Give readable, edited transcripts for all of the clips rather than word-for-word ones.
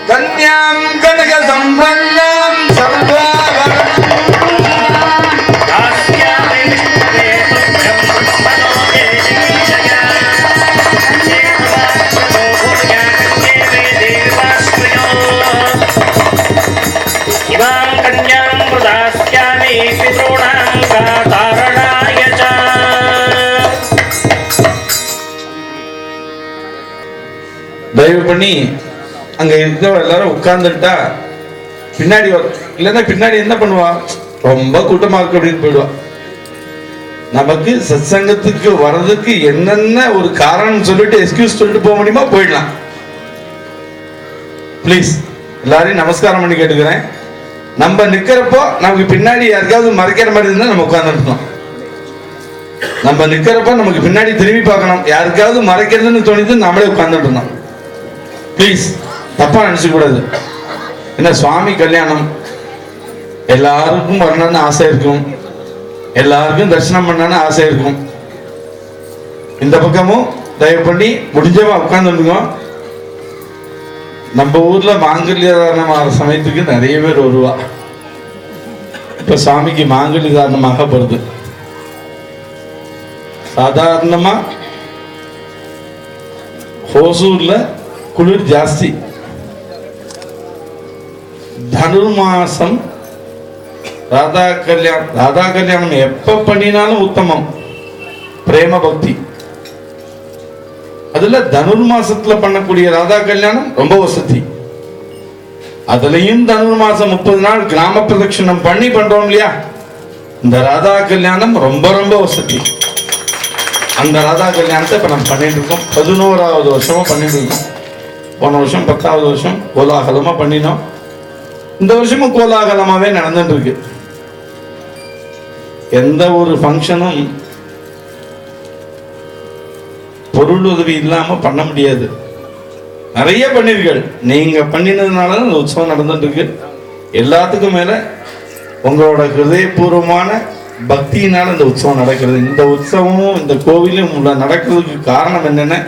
கன்யாம் கனக சம்பன்னாம் தயவு பண்ணி அங்க இருக்கிற எல்லாரும் உட்கார்ந்துட்டா பின்னாடி இல்லைன்னா பின்னாடி என்ன பண்ணுவா, ரொம்ப கூட்டமா இருக்கு அப்படின்னு போயிடுவா. நமக்கு சத்சங்கத்துக்கு வர்றதுக்கு என்னென்ன ஒரு காரணம் சொல்லிட்டு எக்ஸ்கியூஸ் சொல்லிட்டு போக முடியுமா போயிடலாம். ப்ளீஸ் எல்லாரையும் நமஸ்காரம் பண்ணி கேட்டுக்கிறேன். நம்ம நிக்கிறப்போ நமக்கு பின்னாடி யாருக்காவது மறைக்கிற மாதிரி இருந்தா நம்ம உட்கார்ந்துருக்கோம். நம்ம நிக்கிறப்போ நமக்கு பின்னாடி திரும்பி பார்க்கணும், யாருக்காவது மறைக்கிறதுன்னு தோணிது நம்மளே உட்கார்ந்துட்டு இருந்தோம். ப்ளீஸ் தப்பா நினைச்சுக்க கூடாது. என்ன சுவாமி கல்யாணம் எல்லாருக்கும் வரணும்னு ஆசை இருக்கும், எல்லாருக்கும் தரிசனம் பண்ணணும்னு ஆசை இருக்கும். இந்த பக்கமும் தயவு பண்ணி முடிஞ்சவா உட்கார்ந்துருங்க. நம்ம ஊர்ல மாங்கல்ய தாரணம் ஆகிற சமயத்துக்கு நிறைய பேர் வருவா. இப்ப சுவாமிக்கு மாங்கல்ய தாரணமாக வருது. சாதாரணமா ஹோசூர்ல குளிர் ஜாஸ்தி. தனுர்மாசம் ராதா கல்யாணம் எப்ப பண்ணினாலும் உத்தமம். பிரேம பக்தி அதுல தனுர்மாசத்துல பண்ணக்கூடிய ராதா கல்யாணம் ரொம்ப வசதி. அதுலயும் தனுர்மாசம் 30 நாள் கிராம பிரதட்சணம் பண்ணி பண்றோம் இல்லையா, இந்த ராதா கல்யாணம் ரொம்ப ரொம்ப வசதி. அந்த ராதா கல்யாணத்தை இப்ப நம்ம பண்ணிட்டு இருக்கோம். 11வது வருஷமா பண்ணிட்டு இருக்கோம். போன வருஷம் 10வது வருஷம் கோலாகலமா பண்ணினோம். இந்த வருஷமும் கோலாகலமாவே நடந்துட்டு இருக்கு. எந்த ஒரு ஃபங்க்ஷனும் பொருள் உதவி இல்லாம பண்ண முடியாது. நிறைய பண்ணிருக்கள் நீங்க பண்ணினதுனால இந்த உற்சவம் நடந்துட்டு இருக்கு. எல்லாத்துக்கும் மேல உங்களோட ஹிருதயபூர்வமான பக்தியினால இந்த உற்சவம் நடக்கிறது. இந்த உற்சவமும் இந்த கோவிலும் நடக்கிறதுக்கு காரணம் என்னன்னா,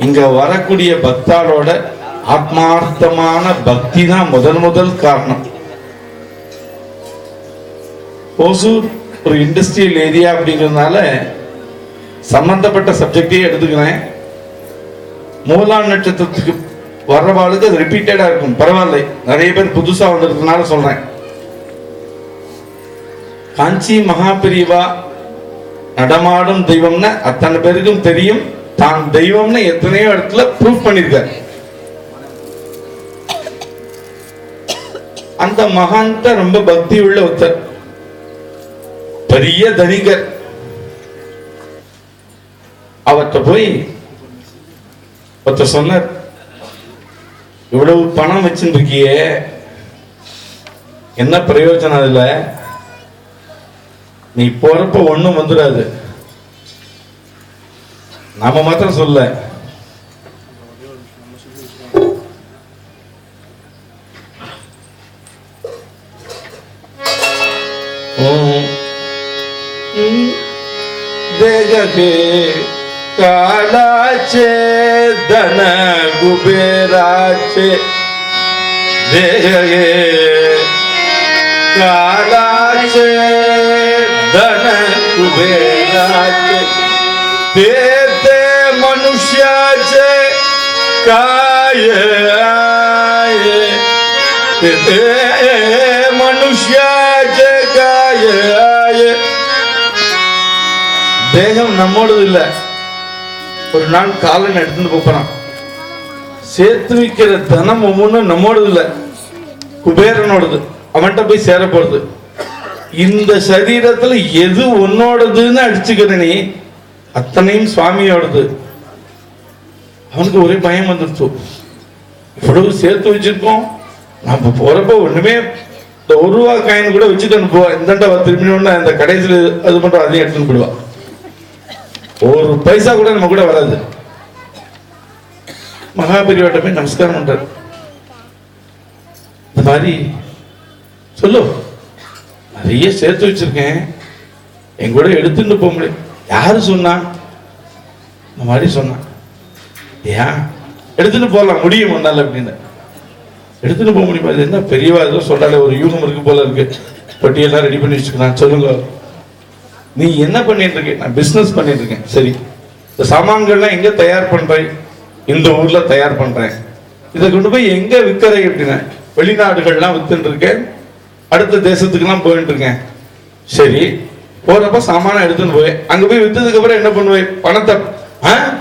இங்க வரக்கூடிய பக்தாளோட ஆத்மார்த்தமான பக்தி தான் முதல் காரணம். ஓசூர் ஒரு இண்டஸ்ட்ரியல் ஏரியா அப்படிங்கிறதுனால சம்பந்தப்பட்ட சப்ஜெக்டே எடுத்துக்கிறேன். மூலா நட்சத்திரத்துக்கு வர்றவாளுக்கு அது ரிப்பீட்டடா இருக்கும். பரவாயில்லை, நிறைய பேர் புதுசா வந்திருக்கனால சொல்றேன். காஞ்சி மகாபிரிவா நடமாடும் தெய்வம்னு அத்தனை பேருக்கும் தெரியும். தான் தெய்வம்னு எத்தனையோ இடத்துல ப்ரூவ் பண்ணிருக்கார். அந்த மகான்கிட்ட ரொம்ப பக்தி உள்ள ஒருத்தர், பெரிய தனிகர். அவர்கிட்ட போய் ஒருத்தர் சொன்னார், இவ்வளவு பணம் வச்சிருக்கியே என்ன பிரயோஜனம், அதுல நீ போறப்ப ஒண்ணும் வந்துடாது. நாம மாத்திரம் சொல்ல, देगे कालाचे धन कुबेराचे, देगे कालाचे धन कुबेराचे, ते ते मनुष्याचे काय आये, ते मनुष्याचे काय आये. தேகம் நம்மோடது இல்ல. ஒரு நாள் காலன் எடுத்துட்டு போறான். சேர்த்து வைக்கிற தனம் ஒவ்வொன்றும் நம்மோடது இல்ல, குபேரனோடது. அவன்கிட்ட போய் சேர போறது. இந்த சரீரத்துல எது உன்னோடதுன்னு அடிச்சுக்கிற நீ, அத்தனையும் சுவாமியோடது. அவனுக்கு ஒரே பயம் வந்துருச்சு. இவ்வளவு சேர்த்து வச்சிருக்கோம், நம்ம போறப்ப ஒண்ணுமே இந்த 1 ரூபா காயின் கூட வச்சுட்டு அனுப்புவா. இந்தண்டா திரும்பினோம்னா இந்த கடைசியில் அது மட்டும் அதையும் எடுத்துன்னு போயிடுவா. ஒரு பைசா கூட நம்ம கூட வராது. மகாபெரிவாட்ட போய் நமஸ்காரம் பண்றாரு. இந்த மாதிரி சொல்லு, நிறைய சேர்த்து வச்சிருக்கேன், என் கூட எடுத்துட்டு போக முடியும். யாரு சொன்னா? இந்த மாதிரி சொன்னான். ஏன் எடுத்துட்டு போகலாம், முடியும் முன்னால அப்படின்னு. எடுத்துட்டு போக முடியுமா? இது என்ன பெரியவா ஏதோ சொல்றாரு, ஒரு யூகம் இருக்கு போல இருக்கு, பொட்டியெல்லாம் ரெடி பண்ணி வச்சுக்கலாம். சொல்லுங்க, நீ என்ன பண்ணிட்டு இருக்க? நான் பிசினஸ் பண்ணிட்டு இருக்கேன். சரி, இந்த சாமான்கள்லாம் எங்க தயார் பண்றேன்? இந்த ஊர்ல தயார் பண்றேன். இதை கொண்டு போய் எங்க விற்கிற அப்படின்னா, வெளிநாடுகள்லாம் வித்துட்டு இருக்கேன், அடுத்த தேசத்துக்குலாம் போயிட்டு இருக்கேன். சரி, போறப்ப சாமான எடுத்துன்னு போய் அங்க போய் வித்ததுக்கு அப்புறம் என்ன பண்ணுவேன்?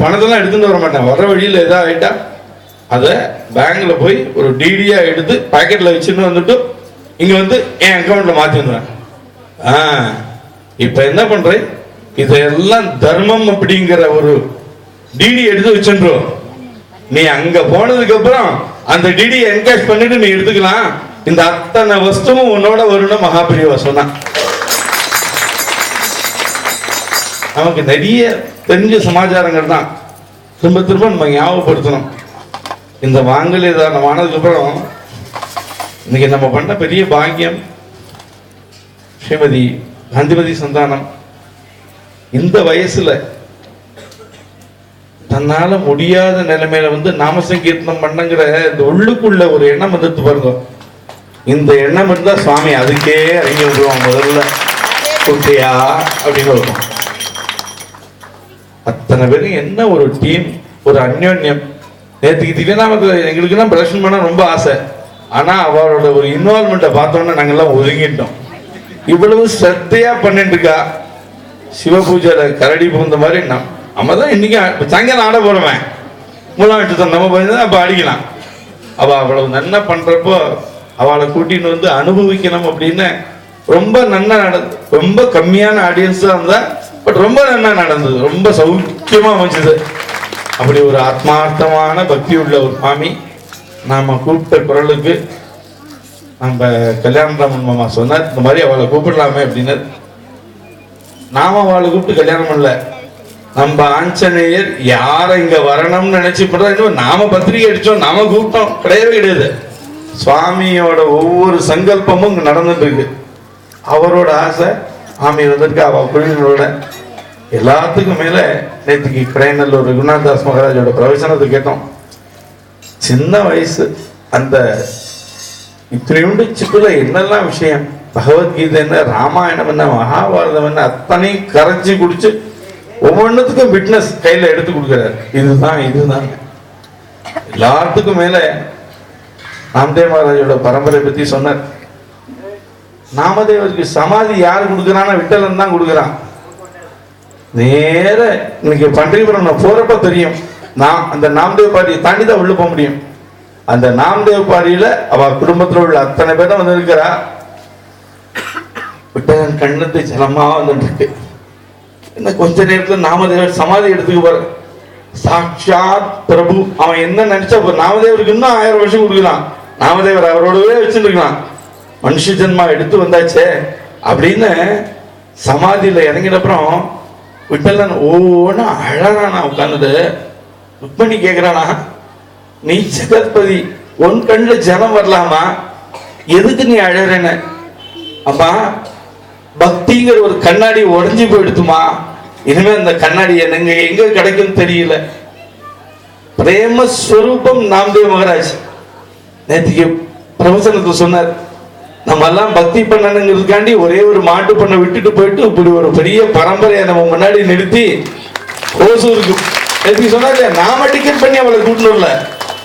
பணத்தெல்லாம் எடுத்துட்டு வர மாட்டேன். வர வழியில ஏதாவது ஆயிட்டா அதை பேங்க்ல போய் ஒரு டிடியா எடுத்து பாக்கெட்ல வச்சுன்னு வந்துட்டு இங்க வந்து என் அக்கௌண்ட்ல மாத்தி வந்துடுறேன். இப்ப என்ன பண்றேன்? இதெல்லாம் தர்மம் அப்படிங்கிற ஒரு டிடி எடுத்து வச்சுன்றோம். நீ அங்க போனதுக்கு அப்புறம் அந்த டிடி என்கேஷ் பண்ணிட்டு நீ எடுத்துக்கலாம். இந்த அத்தனை வஸ்துவும் உன்னோட வரும்னு மகாபிரிவா சொன்னா. நமக்கு நிறைய தெரிஞ்ச சமாச்சாரங்கள் தான் திரும்ப திரும்ப நம்ம ஞாபகப்படுத்தணும். இந்த வாங்கல் ஏதானமானதுக்கு அப்புறம் இன்னைக்கு நம்ம பண்ண பெரிய பாக்கியம் ஸ்ரீமதி காந்திமதி சந்தானம் இந்த வயசுல தன்னால முடியாத நிலைமையில வந்து நாம சங்கீர்த்தனம் பண்ணுங்கிற இந்த உள்ளுக்குள்ள ஒரு எண்ணம் வந்துட்டு பாருங்க. இந்த எண்ணம் இருந்தா சுவாமி அதுக்கே இறங்கி விடுவாங்க. முதல்ல குட்டியா அப்படின்னு இருக்கும். அத்தனை பேரும் என்ன ஒரு டீம், ஒரு அந்யோன்யம். நேற்றுக்கு திவ்யநாமத்தை எங்களுக்குன்னா பிரதர்ஷன் பண்ண ரொம்ப ஆசை. ஆனா அவரோட ஒரு இன்வால்மெண்ட்டை பார்த்தோன்னா நாங்கெல்லாம் ஒதுங்கிட்டோம். இவ்வளவு ஸ்ரத்தையா பண்ணிட்டு இருக்கா. சிவ பூஜையில கரடி புகுந்த மாதிரி நம்ம தான் இன்னைக்கு சாயங்காலம் ஆட போறவன் மூலம் எடுத்து நம்ம போய் அப்ப அடிக்கலாம். அவ அவ்வளவு நன்னா பண்றப்போ அவளை கூட்டின்னு வந்து அனுபவிக்கணும் அப்படின்னு ரொம்ப நன்னா நடந்து, ரொம்ப கம்மியான ஆடியன்ஸ் தான் இருந்தா, பட் ரொம்ப நன்னா நடந்தது, ரொம்ப சௌக்கியமா அமைஞ்சது. அப்படி ஒரு ஆத்மார்த்தமான பக்தி உள்ள ஒரு மாமி. நாம கூப்பிட்ட குரலுக்கு நம்ம கல்யாணராமன் மாமா சொன்னார், இந்த மாதிரி அவளை கூப்பிடலாமே அப்படின்னு. நாம அவளை கூப்பிட்டு கல்யாணம் பண்ணல, நம்ம ஆஞ்சநேயர் யாரை இங்க வரணும்னு நினைச்சு பண்றோம். நாம பத்திரிகை அடிச்சோம், நாம கூப்பிட்டோம் கிடையவே கிடையாது. சுவாமியோட ஒவ்வொரு சங்கல்பமும் இங்க நடந்துட்டு இருக்கு. அவரோட ஆசை ஆமி வந்திருக்கு, அவ குழுவினரோட. எல்லாத்துக்கும் மேல நேற்றுக்கு கடையநல்லூர் ரகுநாதாஸ் மகாராஜோட பிரவச்சனத்தை கேட்டோம். சின்ன வயசு, அந்த இத்திரையுண்டு சிட்டுல என்னெல்லாம் விஷயம், பகவத்கீதை என்ன, ராமாயணம் என்ன, மகாபாரதம் என்ன, அத்தனையும் கரைச்சி குடிச்சு ஒவ்வொன்றுத்துக்கும் விட்னஸ் கையில எடுத்து கொடுக்கிறார். இதுதான் எல்லாத்துக்கும் மேல நாமதேவ மகாராஜோட பரம்பரை பத்தி சொன்னார். நாமதேவருக்கு சமாதி யார் கொடுக்குறான்னா விட்டலன் தான் கொடுக்குறான். நேர இன்னைக்கு பன்றிபுரம் போறப்ப தெரியும், நான் அந்த நாமதேவ் பாடியை தாண்டி தான் உள்ள போக முடியும். அந்த நாமதேவ் பாடியில அவ குடும்பத்தில் உள்ள அத்தனை பேரும் வந்து இருக்கிறா. விட்டலன் கண்ணத்து ஜலமா வந்துட்டு இருக்கு. இன்னும் கொஞ்ச நேரத்தில் நாமதேவர் சமாதி எடுத்துக்கு போற. சாட்சாத் பிரபு அவன் என்ன நினைச்சா, நாமதேவருக்கு இன்னும் 1000 வருஷம் கொடுக்கலாம். நாமதேவர் அவரோடவே வச்சுட்டு இருக்கலாம். மனுஷ ஜென்மா எடுத்து வந்தாச்சே அப்படின்னு சமாதியில இறங்கின அப்புறம் விட்டலன் ஒவ்வொன்னு அழறானா. உட்கார்ந்துட்டு ருக்மணி கேக்குறானா, நீ ஜெகத்பதி, உன் கண்ணுல ஜலம் வரலாமா, எதுக்கு நீ அழறேன்னு? அப்பா, பக்திங்கிற ஒரு கண்ணாடி உடஞ்சி போயிடுத்துமா, இனிமே அந்த கண்ணாடி என்னங்க எங்க கிடைக்கும் தெரியல. பிரேமஸ்வரூபம் நாமதேவ் மகாராஜ் நேற்றுக்கு பிரவச்சனத்தை சொன்னார். நம்ம எல்லாம் பக்தி பண்ணணுங்கிறதுக்காண்டி ஒரே ஒரு மாட்டு பண்ண விட்டுட்டு போயிட்டு இப்படி ஒரு பெரிய பரம்பரையை நம்ம முன்னாடி நிறுத்தி ஓசூருக்கு நேற்றுக்கு சொன்னாரு. நாம டிக்கெட் பண்ணி அவளை கூட்டிட்டு வரல,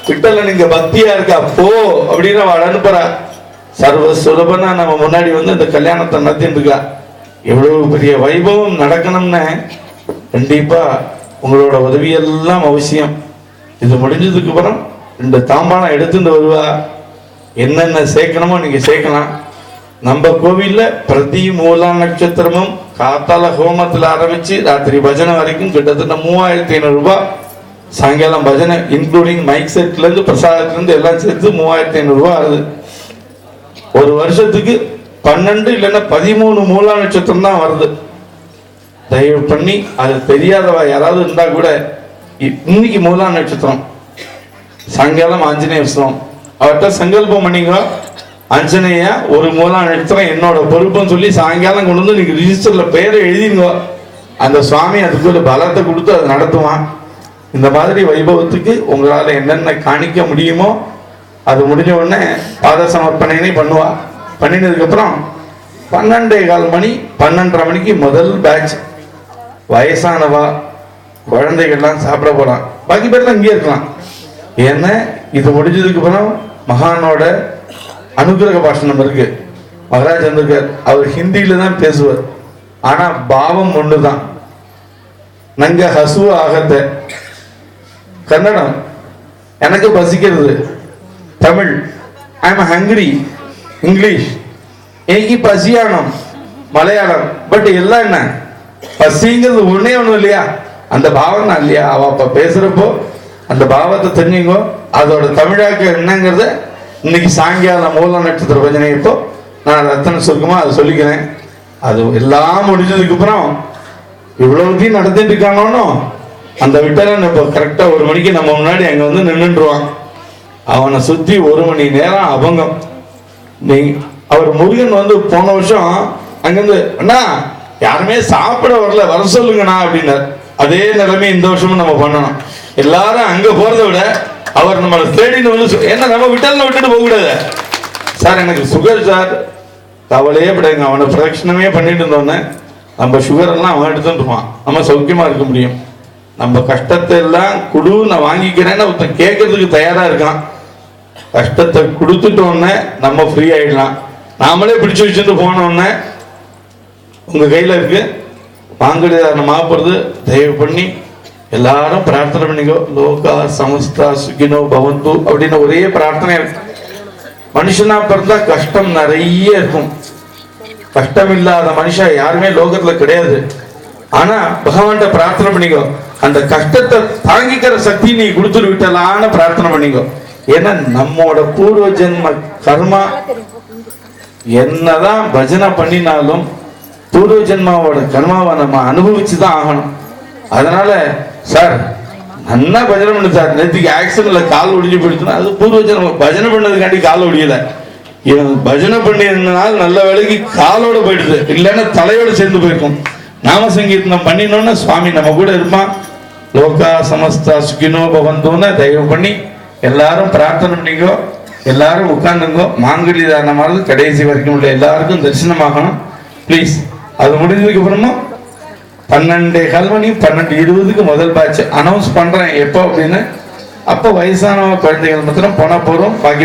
விட்டல நீங்க பக்தியா இருக்கா போ அப்படின்னு அவள் அனுப்புறா. சர்வ சுலபனா நம்ம முன்னாடி வந்து இந்த கல்யாணத்தை நடத்திட்டு இருக்கா. எவ்வளவு பெரிய வைபவம் நடக்கணும்னு கண்டிப்பா உங்களோட உதவியெல்லாம் அவசியம். இது முடிஞ்சதுக்கு அப்புறம் 2 தாம்பாளம் எடுத்துட்டு வருவா. என்னென்ன சேர்க்கணுமோ நீங்க சேர்க்கலாம். நம்ம கோவில்ல பிரதி மூலா நட்சத்திரமும் காத்தால ஹோமத்துல ஆரம்பிச்சு ராத்திரி பஜனை வரைக்கும் கிட்டத்தட்ட 3500 ரூபாய். சாயங்காலம் பஜனை இன்க்ளூடிங் மைக் செட்ல இருந்து பிரசாதத்துல இருந்து எல்லாம் சேர்த்து 3500 ரூபாய் ஆகுது. ஒரு வருஷத்துக்கு 12 இல்லைன்னா 13 மூலா நட்சத்திரம் தான் வருது. தயவு பண்ணி அது தெரியாதவா யாராவது இருந்தா கூட, இன்னைக்கு மூலா நட்சத்திரம், சாயங்காலம் ஆஞ்சநேய உற்சவம், அவர்கிட்ட சங்கல்பம் பண்ணிங்க, ஆஞ்சநேயா ஒரு மூலா நட்சத்திரம் என்னோட பொறுப்புன்னு சொல்லி சாயங்காலம் கொண்டு வந்து நீங்க ரிஜிஸ்டர்ல பேரை எழுதிங்க. அந்த சுவாமி அதுக்குள்ள பலத்தை கொடுத்து அதை நடத்துவான். இந்த மாதிரி வைபவத்துக்கு உங்களால் என்னென்ன காணிக்க முடியுமோ அது முடிஞ்ச உடனே பாத சமர்ப்பணை பண்ணுவா. பண்ணினதுக்கப்புறம் 12:15 மணி 12:30 மணிக்கு முதல் பேட்ச் வயசானவா குழந்தைகள்லாம் சாப்பிட போகலாம். பாக்கி பேர்லாம் இங்கே இருக்கலாம். ஏன்னா இது முடிஞ்சதுக்கு அப்புறம் மகானோட அனுகிரக பாஷணம் இருக்கு. மகாராஜ் வந்திருக்கார். அவர் ஹிந்தியில தான் பேசுவார். ஆனா பாவம் ஒண்ணுதான். நங்க ஹசு ஆகத்த கன்னடம் எனக்கு பசிக்கிறது, Tamil I am hungry, English எனக்கு பசியானம் மலையாளம். பட் எல்லாம் என்ன பசிங்கிறது ஒன்னே ஒண்ணும் இல்லையா, அந்த பாவம் தான் இல்லையா. அவ அப்ப பேசுறப்போ அந்த பாவத்தை தெரிஞ்சுங்கோ. அதோட தமிழாக்க என்னங்கிறத இன்னைக்கு சாயங்காலம் மூல நட்சத்திர பஜனை இப்போ நான் ரத்தன சுருக்கமா அதை சொல்லிக்கிறேன். அது எல்லாம் முடிஞ்சதுக்கு அப்புறம் இவ்வளவுத்தையும் நடத்திட்டு இருக்கானோ அந்த விட்டலன் இப்போ கரெக்டா 1 மணிக்கு நம்ம முன்னாடி அங்க வந்து நின்றுடுவான். அவனை சுத்தி 1 மணி நேரம் அபங்கம். அவர் முருகன் வந்து போன வருஷம் அங்கிருந்து அண்ணா யாருமே சாப்பிட வரல, வர சொல்லுங்கண்ணா அப்படின்னார். அதே நிலைமை இந்த வருஷமும் நம்ம பண்ணணும். எல்லாரும் அங்க போறதை விட அவர் நம்மளை தேடின்னு வந்து என்ன நம்ம விட்டல்ல விட்டுட்டு போக கூடாது. சார் எனக்கு சுகர் சார், கவலையே படாங்க. அவனை பிரதட்சணமே பண்ணிட்டு இருந்தோன்னே நம்ம சுகர் எல்லாம் அவன் எடுத்துட்டு இருப்பான். நம்ம சௌக்கியமா இருக்க முடியும். நம்ம கஷ்டத்தை எல்லாம் குடு நான் வாங்கிக்கிறேன்னு ஒருத்தன் கேட்கறதுக்கு தயாரா இருக்கான். கஷ்டத்தை கொடுத்துட்டோன்னே நம்ம ஃப்ரீ ஆயிடலாம். நாமளே பிடிச்சு வச்சுட்டு போனோடனே உங்க கையில இருக்கு மாங்கல்யதாரணமாக போறது. தயவு பண்ணி எல்லாரும் பிரார்த்தனை பண்ணிக்கோ. லோகா சமஸ்தா சுகினோ பவந்து அப்படின்னு ஒரே பிரார்த்தனை இருக்கு. மனுஷனா பிறந்தா கஷ்டம் நிறைய இருக்கும். கஷ்டம் இல்லாத மனுஷன் யாருமே லோகத்துல கிடையாது. ஆனா பகவான்கிட்ட பிரார்த்தனை பண்ணிக்கோ, அந்த கஷ்டத்தை தாங்கிக்கிற சக்தி நீ கொடுத்துட்டு விட்டலான்னு பிரார்த்தனை பண்ணிக்கோ. ஏன்னா நம்மோட பூர்வ ஜென்ம கர்மா என்னதான் பஜனை பண்ணினாலும் பூர்வ ஜென்மாவோட கர்மாவை நம்ம அனுபவிச்சுதான் ஆகணும். அதனால சார் நல்லா பஜனை பண்ணு சார். நேற்றுக்கு ஆக்சிடென்ட்ல கால் ஒடிஞ்சு போயிடுச்சுன்னா அது பூர்வ ஜென்ம பஜனை பண்ணதுக்காண்டி கால் ஒடியல. இவன் பஜனை பண்ணிருந்தனால நல்ல வேலைக்கு காலோட போயிடுது, இல்லைன்னா தலையோட சேர்ந்து போயிருக்கும். நாம சங்கீர்த்தனம் பண்ணினோன்னா சுவாமி நம்ம கூட இருப்பான். லோகா சமஸ்தா சுகினோ பவந்தோன்னு தயவு பண்ணி எல்லாரும் பிரார்த்தனை பண்ணிக்கோ. எல்லாரும் உட்கார்ந்துங்கோ. மாங்கல்யதாரணமானது கடைசி வரைக்கும் உள்ள எல்லாருக்கும் தரிசனமாகணும் ப்ளீஸ். அது முடிஞ்சதுக்கு அப்புறமா 12:15 மணி 12:20 முதல் பேட்ச் அனௌன்ஸ் பண்றேன் எப்போ அப்படின்னு. அப்போ வயசான குழந்தைகள் மாத்திரம் போனா போறோம். பாக்கி